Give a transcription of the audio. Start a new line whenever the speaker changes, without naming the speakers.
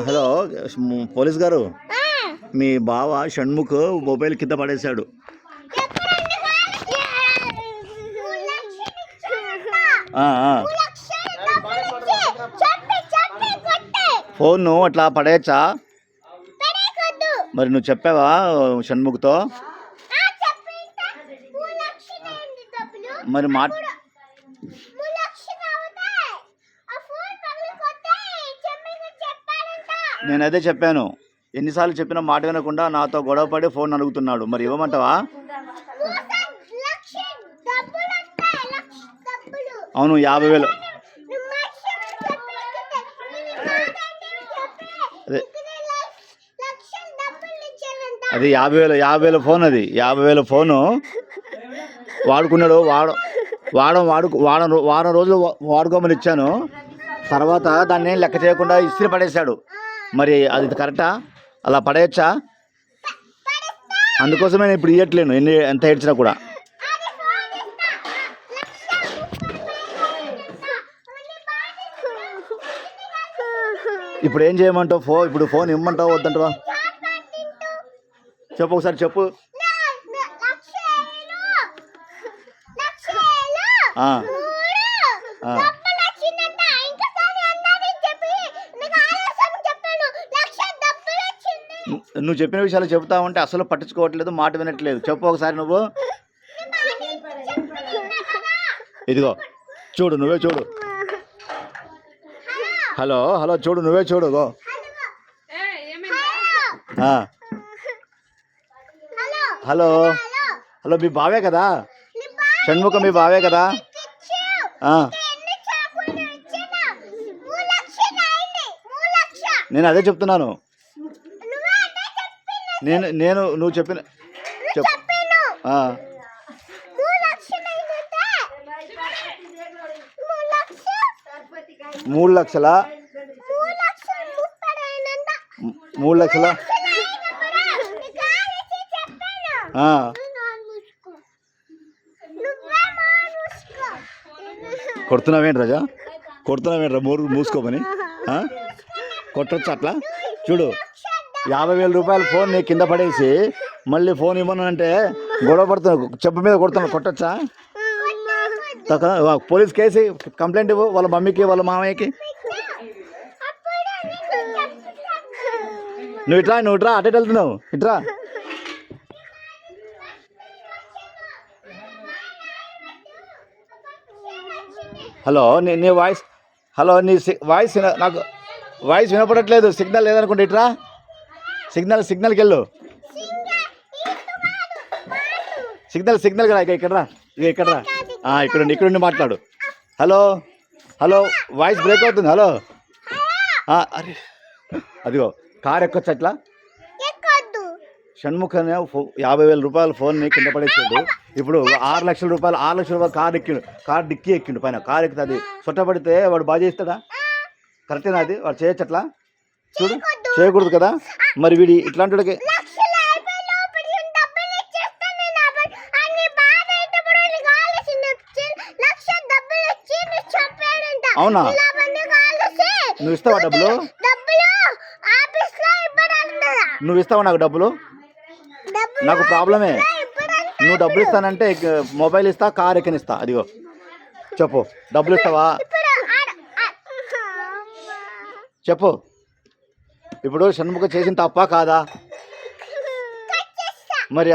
Hello police గారు, మీ బావ Shanmukh mobile కింద పడేశాడు. ఫోన్ అట్లా పడేయచ్చా? మరి నువ్వు చెప్పావా షణ్ముఖ్తో? మరి నేను అదే చెప్పాను. ఎన్నిసార్లు చెప్పినా మాట వినకుండా నాతో గొడవపడి ఫోన్ అడుగుతున్నాడు. మరి ఇవ్వమంటావా? అవును, 50,000. అది 50,000 ఫోన్. అది 50,000 ఫోను వాడుకున్నాడు. వారం రోజులు వాడుకోమని ఇచ్చాను. తర్వాత దాన్ని ఏం లెక్క చేయకుండా ఇస్త్రీ పడేశాడు. మరి అది కరెక్టా? అలా పడేయచ్చా? అందుకోసమే నేను ఇప్పుడు ఇవ్వట్లేను, ఎంత ఏడ్చినా కూడా. ఇప్పుడు ఏం చేయమంటావు? ఇప్పుడు ఫోన్ ఇమ్మంటావు వద్దంటావా? చెప్పు, ఒకసారి చెప్పు. నువ్వు చెప్పిన విషయాలు చెబుతావు అంటే అసలు పట్టించుకోవట్లేదు, మాట వినట్లేదు. చెప్పు ఒకసారి నువ్వు. ఇదిగో చూడు, నువ్వే చూడు. హలో హలో చూడు, నువ్వే చూడు. హలో హలో, మీ బావే కదా షణ్ముఖ? మీ బావే కదా? నేను అదే చెప్తున్నాను. నువ్వు చెప్పిన చెప్పు. 3 లక్షలా? 3 లక్షలా? కొడుతున్నావేంటి రాజా? కొడుతున్నావేంట్రా? మూసుకోమని కొట్టొచ్చు అట్లా? చూడు, 50,000 రూపాయల ఫోన్ నీ కింద పడేసి మళ్ళీ ఫోన్ ఇవ్వను అంటే గొడవ పడుతున్నావు. చెప్పు మీద కొడుతున్నావు, కొట్టొచ్చా? పోలీస్ కేసు కంప్లైంట్ ఇవ్వు, వాళ్ళ మమ్మీకి వాళ్ళ మామయ్యకి. నువ్వు ఇట్రా అటే వెళ్తున్నావు, ఇట్రా. హలో, నీ వాయిస్, హలో, నీ వాయిస్ నాకు వాయిస్ వినపడట్లేదు. సిగ్నల్ లేదనుకుంటే ఇట్రా. సిగ్నల్కి వెళ్ళు. సిగ్నల్ కదా, ఇక్కడ రా. ఇక్కడ మాట్లాడు. హలో హలో, వాయిస్ బ్రేక్ అవుతుంది. హలో, అరే అదిగో కార్ ఎక్కొచ్చు అట్లా? షణ్ముఖ్ అనే 50,000 రూపాయల ఫోన్ని కింద పడేసాడు. ఇప్పుడు 6 లక్షల రూపాయలు కార్ డిక్కీ ఎక్కిండు పైన. కార్ ఎక్కితే అది సొట్టపడితే వాడు బాగా చేస్తాడా? కరెక్టేనా? అది వాడు చేయొచ్చు అట్లా? చూడు, చేయకూడదు కదా. మరి వీడి ఇట్లాంటి అవునా? నువ్వు ఇస్తావా డబ్బులు? నువ్వు ఇస్తావా నాకు డబ్బులు? నాకు ప్రాబ్లమే. నువ్వు డబ్బులు ఇస్తానంటే మొబైల్ ఇస్తా, కార్ ఎక్కనిస్తా. అదిగో చెప్పు, డబ్బులు ఇస్తావా? చెప్పు. ఇప్పుడు షణ్ముఖ చేసిన తప్పా కాదా? మరి